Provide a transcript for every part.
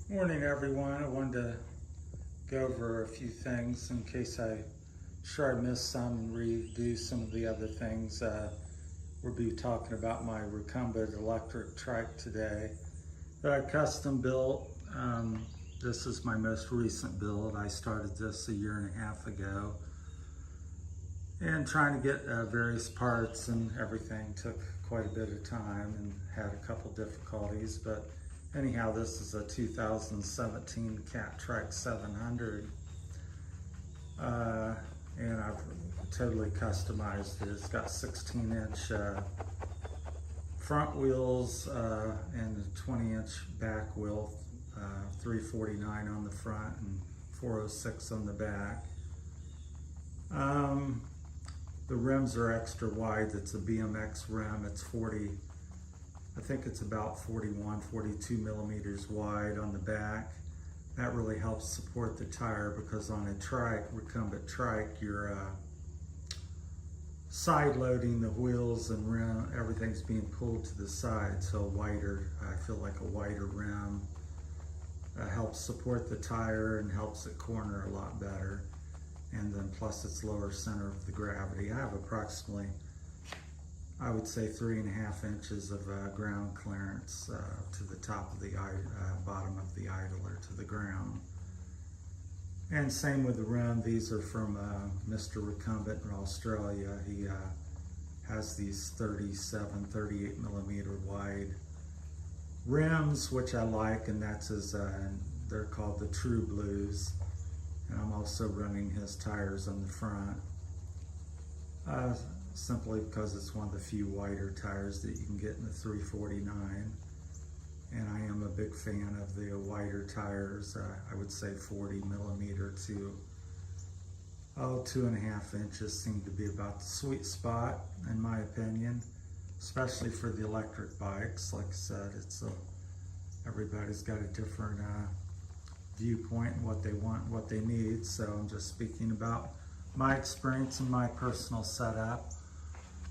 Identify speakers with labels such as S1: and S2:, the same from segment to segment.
S1: Morning, everyone. I wanted to go over a few things in case I missed some and redo some of the other things. We'll be talking about my recumbent electric trike today that I custom built. This is my most recent build. I started this a year and a half ago, and trying to get various parts and everything took quite a bit of time and had a couple difficulties, but anyhow, this is a 2017 Catrike 700, and I've totally customized it. It's got 16-inch front wheels and a 20-inch back wheel, 349 on the front and 406 on the back. The rims are extra wide. It's a BMX rim. It's I think it's about 41, 42 millimeters wide on the back. That really helps support the tire because on a trike, recumbent trike, you're side loading the wheels and rim, everything's being pulled to the side. So I feel like a wider rim helps support the tire and helps it corner a lot better. And then plus it's lower center of the gravity. I have approximately, I would say, 3.5 inches of ground clearance to the top of the bottom of the idler to the ground. And same with the rim. These are from Mr. Recumbent in Australia. He has these 37, 38 millimeter wide rims, which I like, and that's they're called the True Blues. And I'm also running his tires on the front. Simply because it's one of the few wider tires that you can get in the 349. And I am a big fan of the wider tires. I would say 40 millimeter to 2.5 inches seem to be about the sweet spot in my opinion, especially for the electric bikes. Like I said, everybody's got a different viewpoint and what they want, what they need. So I'm just speaking about my experience and my personal setup.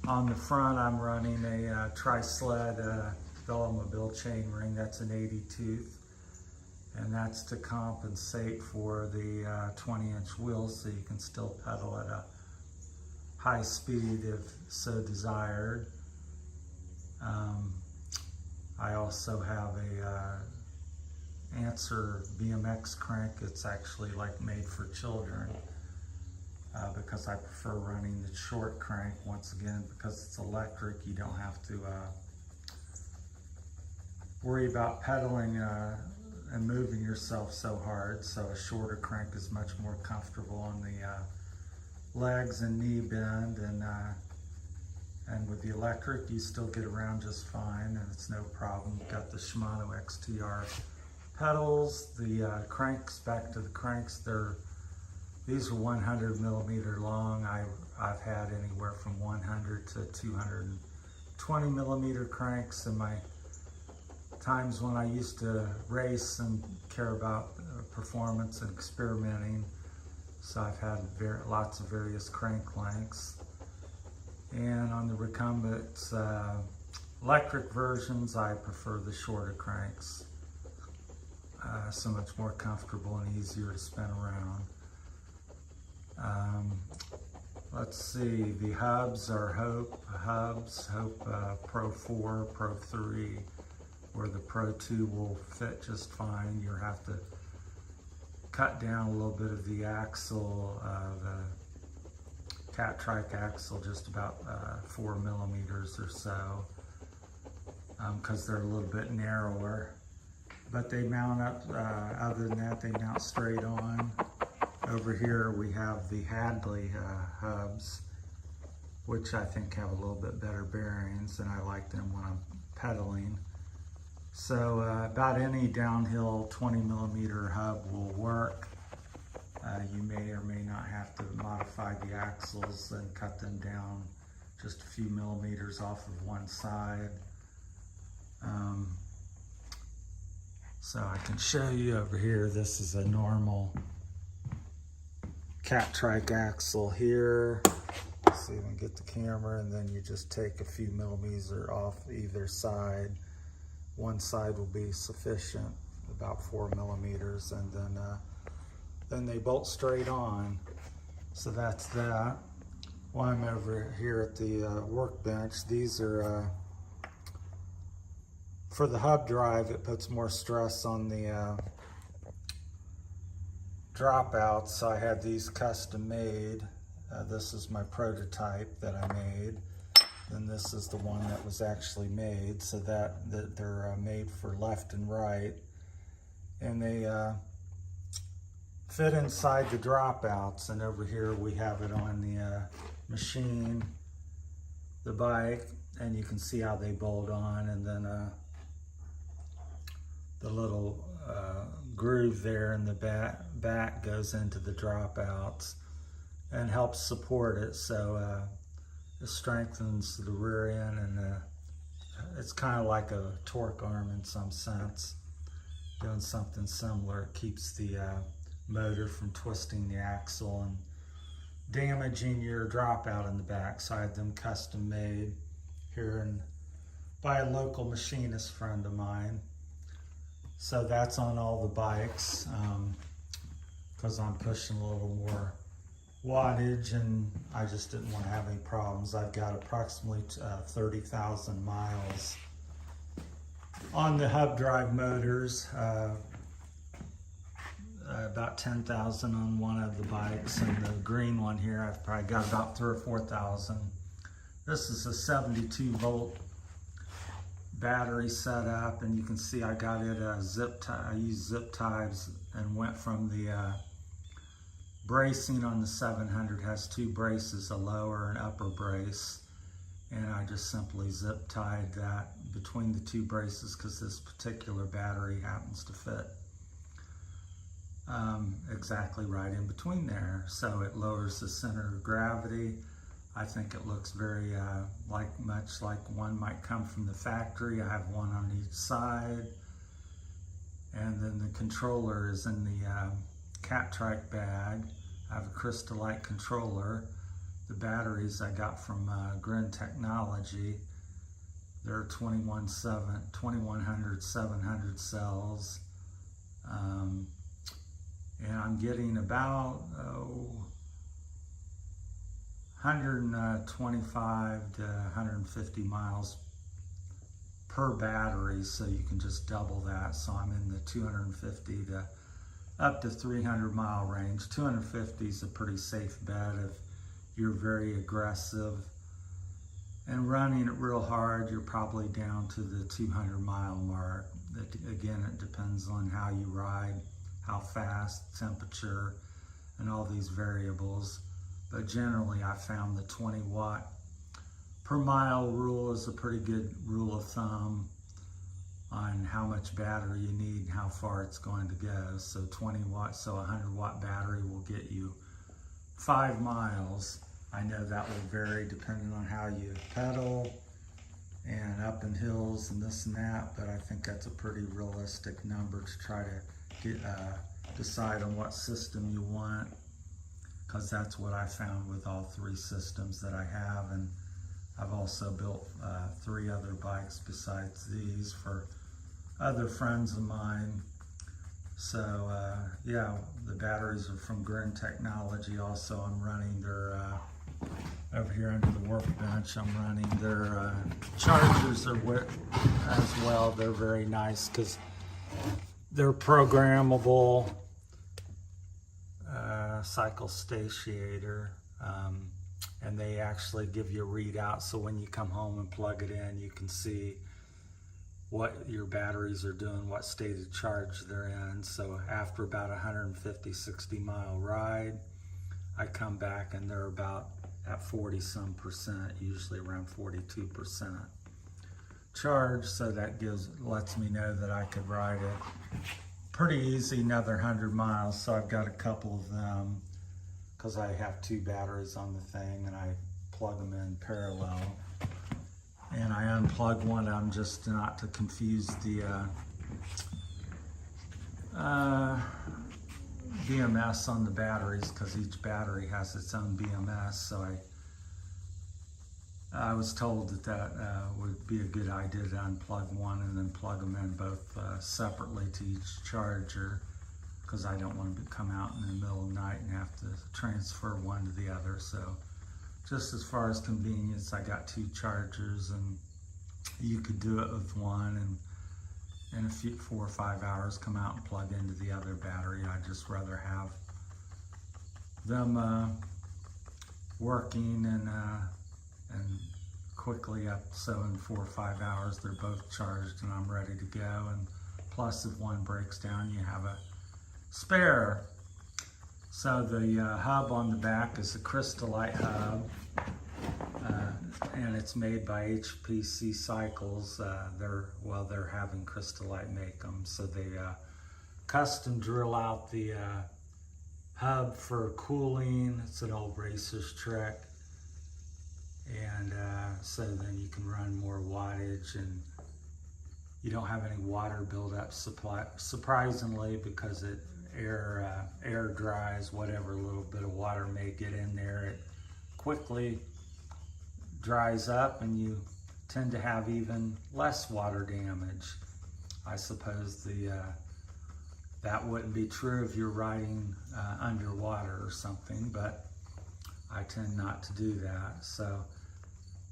S1: On the front, I'm running a tri-sled velomobile chainring. That's an 80 tooth, and that's to compensate for the 20-inch wheels, so you can still pedal at a high speed if so desired. I also have a Answer BMX crank. It's actually like made for children. Because I prefer running the short crank. Once again, because it's electric, you don't have to worry about pedaling and moving yourself so hard. So a shorter crank is much more comfortable on the legs and knee bend, and with the electric, you still get around just fine, and it's no problem. You've got the Shimano XTR pedals. The cranks, back to the cranks, these are 100 millimeter long. I've had anywhere from 100 to 220 millimeter cranks in my times when I used to race and care about performance and experimenting. So I've had lots of various crank lengths. And on the recumbent electric versions, I prefer the shorter cranks. So much more comfortable and easier to spin around. Let's see, the hubs are Hope Pro 4, Pro 3, where the Pro 2 will fit just fine. You'll have to cut down a little bit of the axle, the Catrike axle, just about 4 millimeters or so, because they're a little bit narrower. But they mount up, other than that, they mount straight on. Over here we have the Hadley hubs, which I think have a little bit better bearings, and I like them when I'm pedaling. So about any downhill 20 millimeter hub will work. You may or may not have to modify the axles and cut them down just a few millimeters off of one side. So I can show you over here, this is a normal Catrike axle here. See if we can get the camera, and then you just take a few millimeters off either side. One side will be sufficient, about 4 millimeters, and then they bolt straight on. So that's that. While I'm over here at the workbench, these are for the hub drive. It puts more stress on the dropouts, so I had these custom made. This is my prototype that I made, and this is the one that was actually made, so that they're made for left and right, and they fit inside the dropouts. And over here we have it on the machine, the bike, and you can see how they bolt on, and then the little groove there in the back goes into the dropouts and helps support it. So it strengthens the rear end, and it's kind of like a torque arm in some sense, doing something similar. It keeps the motor from twisting the axle and damaging your dropout in the back. So I had them custom made here by a local machinist friend of mine. So that's on all the bikes, because I'm pushing a little more wattage, and I just didn't want to have any problems. I've got approximately 30,000 miles on the hub drive motors, about 10,000 on one of the bikes, and the green one here I've probably got about 3,000 or 4,000. This is a 72 volt battery setup, and you can see I got it zip tie. I used zip ties and went from the bracing on the 700. Has two braces, a lower and upper brace, and I just simply zip tied that between the two braces because this particular battery happens to fit exactly right in between there. So it lowers the center of gravity. I think it looks very much like one might come from the factory. I have one on each side, and then the controller is in the Catrike bag. I have a Crystalite controller. The batteries I got from Grin Technology. They're 2100 700 cells, and I'm getting about 125 to 150 miles per battery, so you can just double that. So I'm in the 250 to up to 300 mile range. 250 is a pretty safe bet if you're very aggressive. And running it real hard, you're probably down to the 200 mile mark. Again, it depends on how you ride, how fast, temperature, and all these variables. But generally, I found the 20 watt per mile rule is a pretty good rule of thumb on how much battery you need and how far it's going to go. So 20 watts, so a 100 watt battery will get you 5 miles. I know that will vary depending on how you pedal and up in hills and this and that, but I think that's a pretty realistic number to try to get, decide on what system you want, because that's what I found with all 3 systems that I have. And I've also built 3 other bikes besides these for other friends of mine. So yeah, the batteries are from Grin Technology. Also, I'm running their over here under the workbench, I'm running their chargers as well. They're very nice because they're programmable cycle satiator, and they actually give you a readout, so when you come home and plug it in, you can see what your batteries are doing, what state of charge they're in. So after about 150-60 mile ride, I come back and they're about at 40-some%, usually around 42% charge. So that lets me know that I could ride it pretty easy another 100 miles. So I've got a couple of them because I have 2 batteries on the thing, and I plug them in parallel. And I unplug one of them just not to confuse the BMS on the batteries, because each battery has its own BMS. So I was told that would be a good idea to unplug one and then plug them in both separately to each charger, because I don't want to come out in the middle of the night and have to transfer one to the other. So just as far as convenience, I got 2 chargers, and you could do it with one and in a few 4 or 5 hours come out and plug into the other battery. I'd just rather have them working and quickly up, so in 4 or 5 hours they're both charged and I'm ready to go. And plus, if one breaks down, you have a spare. So the hub on the back is a Crystallite hub, and it's made by HPC Cycles. They're having Crystallite make them, so they custom drill out the hub for cooling. It's an old racer's trick, and so then you can run more wattage and you don't have any water buildup surprisingly, because air dries whatever little bit of water may get in there. It quickly dries up and you tend to have even less water damage. I suppose that wouldn't be true if you're riding underwater or something, but I tend not to do that. So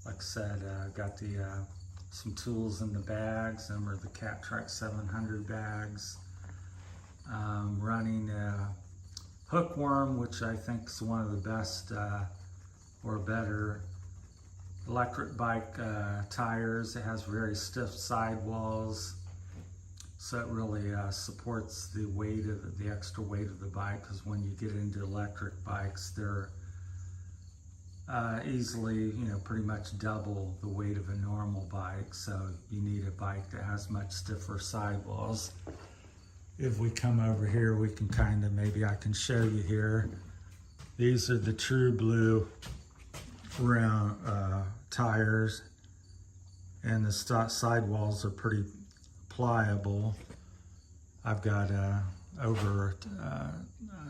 S1: like I said, got some tools in the bags. Them are the Catrike 700 bags. Running a hookworm, which I think is one of the best or better electric bike tires. It has very stiff sidewalls, so it really supports the weight of the extra weight of the bike, because when you get into electric bikes, they're easily, pretty much double the weight of a normal bike. So you need a bike that has much stiffer sidewalls. If we come over here, we can maybe I can show you here. These are the True Blue round tires, and the sidewalls are pretty pliable. I've got over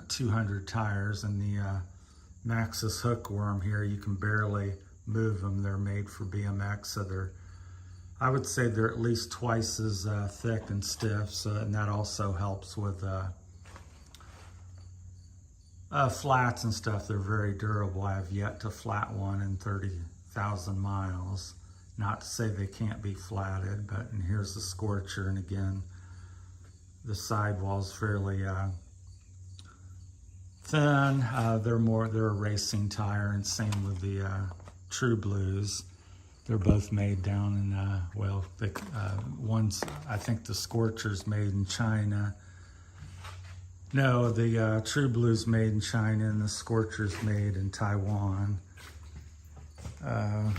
S1: 200 tires, and the Maxxis hookworm here, you can barely move them. They're made for BMX, so I would say they're at least twice as thick and stiff, and that also helps with flats and stuff. They're very durable. I have yet to flat one in 30,000 miles. Not to say they can't be flatted, and here's the scorcher, and again, the sidewall's fairly thin. They're a racing tire, and same with the True Blues. They're both made down in, one's, I think the Scorcher's made in China. No, the True Blue's made in China and the Scorcher's made in Taiwan. And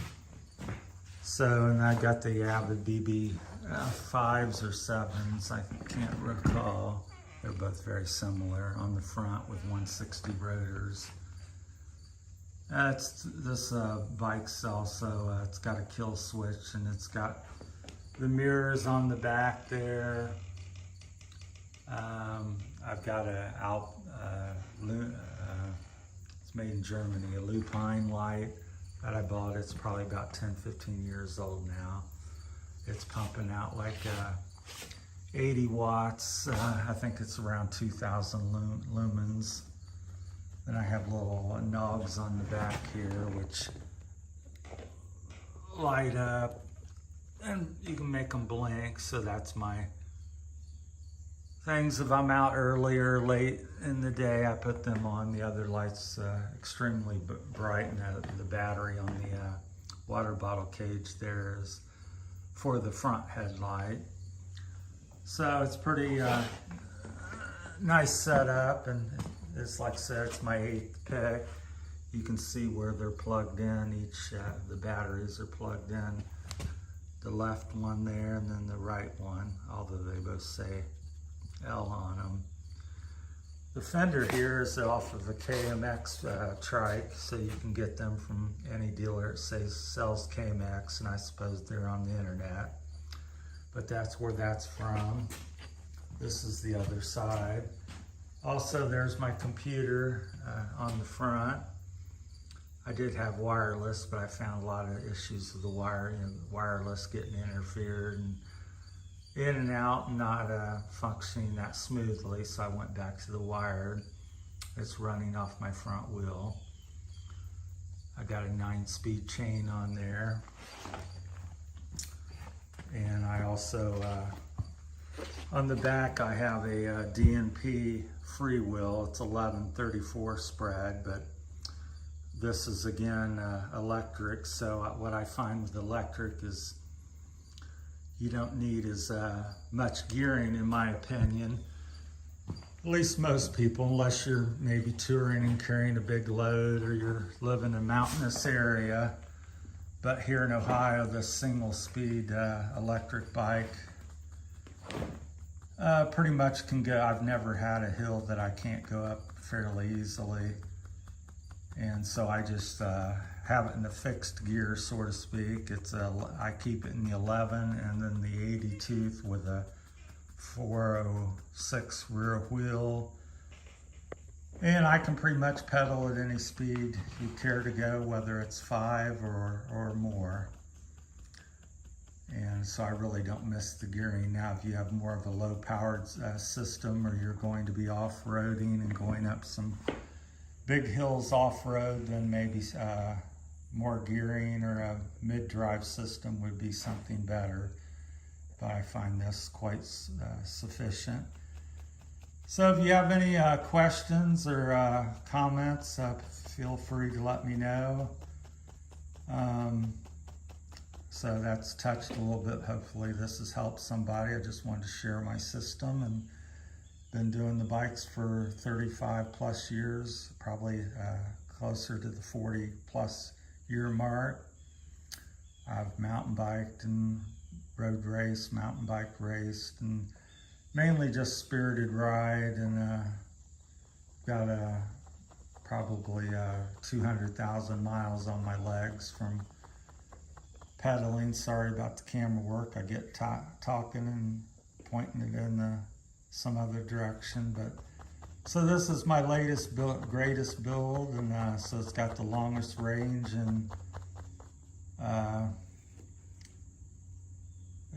S1: I got the Avid BB 5s or 7s, I can't recall. They're both very similar on the front with 160 rotors. This bike's also, it's got a kill switch, and it's got the mirrors on the back there. I've got it's made in Germany, a Lupine light that I bought. It's probably about 10, 15 years old now. It's pumping out like 80 watts. I think it's around 2,000 lumens. Then I have little nogs on the back here, which light up, and you can make them blink. So that's my things. If I'm out early or late in the day, I put them on. The other light's extremely bright, and the battery on the water bottle cage there is for the front headlight. So it's pretty nice setup, and it's like I said, it's my 8th pick. You can see where they're plugged in. The batteries are plugged in. The left one there, and then the right one, although they both say L on them. The fender here is off of a KMX trike, so you can get them from any dealer that sells KMX, and I suppose they're on the internet. But that's where that's from. This is the other side. Also, there's my computer on the front. I did have wireless, but I found a lot of issues with the wireless getting interfered and in and out, and not functioning that smoothly. So I went back to the wired. It's running off my front wheel. I got a 9-speed chain on there. And I also, on the back, I have a DNP freewheel. It's 1134 spread, but this is again electric. So what I find with electric is you don't need as much gearing, in my opinion. At least most people, unless you're maybe touring and carrying a big load, or you're living in a mountainous area. But here in Ohio, the single-speed electric bike pretty much can go. I've never had a hill that I can't go up fairly easily. And so I just have it in the fixed gear, so to speak. I keep it in the 11 and then the 82 with a 406 rear wheel. And I can pretty much pedal at any speed you care to go, whether it's 5 or more. And so I really don't miss the gearing. Now, if you have more of a low-powered system, or you're going to be off-roading and going up some big hills off-road, then maybe more gearing or a mid-drive system would be something better. But I find this quite sufficient. So if you have any questions or comments, feel free to let me know. So that's touched a little bit. Hopefully this has helped somebody. I just wanted to share my system, and been doing the bikes for 35 plus years, probably closer to the 40 plus year mark. I've mountain biked and road raced, mountain bike raced, and mainly just spirited ride, and got probably 200,000 miles on my legs from pedaling. Sorry about the camera work. I get talking and pointing it in some other direction, but so this is my latest build, greatest build, and so it's got the longest range, and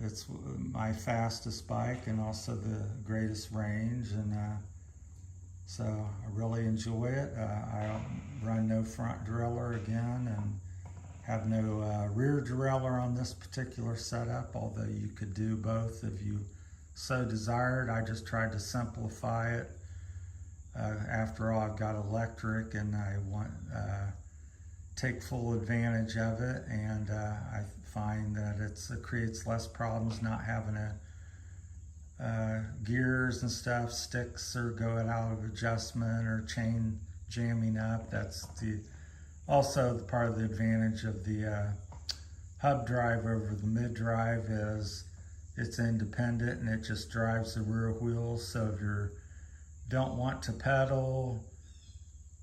S1: it's my fastest bike, and also the greatest range, and so I really enjoy it. I run no front derailleur again, and have no rear derailleur on this particular setup, although you could do both if you so desired. I just tried to simplify it. After all, I've got electric, and I want take full advantage of it, and I find that it creates less problems not having gears and stuff, sticks or going out of adjustment, or chain jamming up. That's also the part of the advantage of the hub drive over the mid drive is it's independent, and it just drives the rear wheels. So if you don't want to pedal,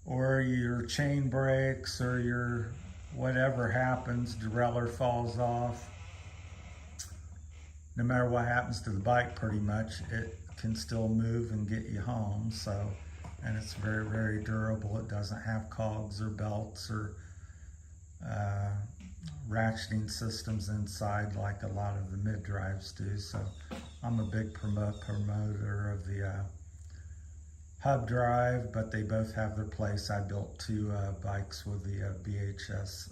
S1: or your chain breaks, or your whatever happens, derailleur falls off, no matter what happens to the bike, pretty much it can still move and get you home. So, and it's very, very durable. It doesn't have cogs or belts or ratcheting systems inside like a lot of the mid drives do. So I'm a big promoter of the hub drive, but they both have their place. I built 2 bikes with the BHS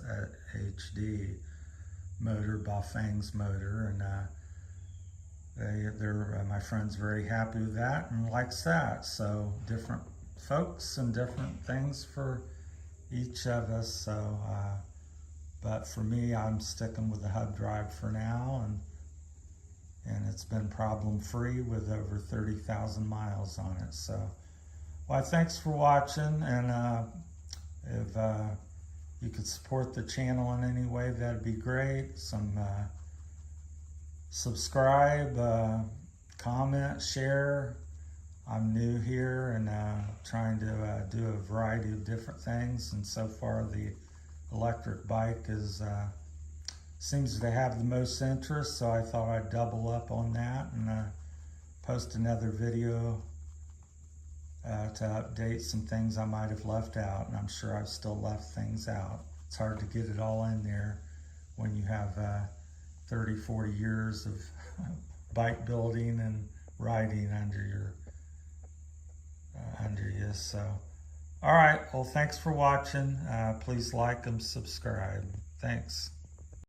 S1: HD motor, Bafang's motor, and they're my friend's very happy with that and likes that. So different folks and different things for each of us. So, but for me, I'm sticking with the hub drive for now, and it's been problem-free with over 30,000 miles on it. So, well, thanks for watching, and if you could support the channel in any way, that'd be great. Subscribe, comment, share. I'm new here and trying to do a variety of different things, and so far the electric bike seems to have the most interest, so I thought I'd double up on that and post another video to update some things I might have left out, and I'm sure I've still left things out. It's hard to get it all in there when you have 30, 40 years of bike building and riding under you. So, all right. Well, thanks for watching. Please like and subscribe. Thanks.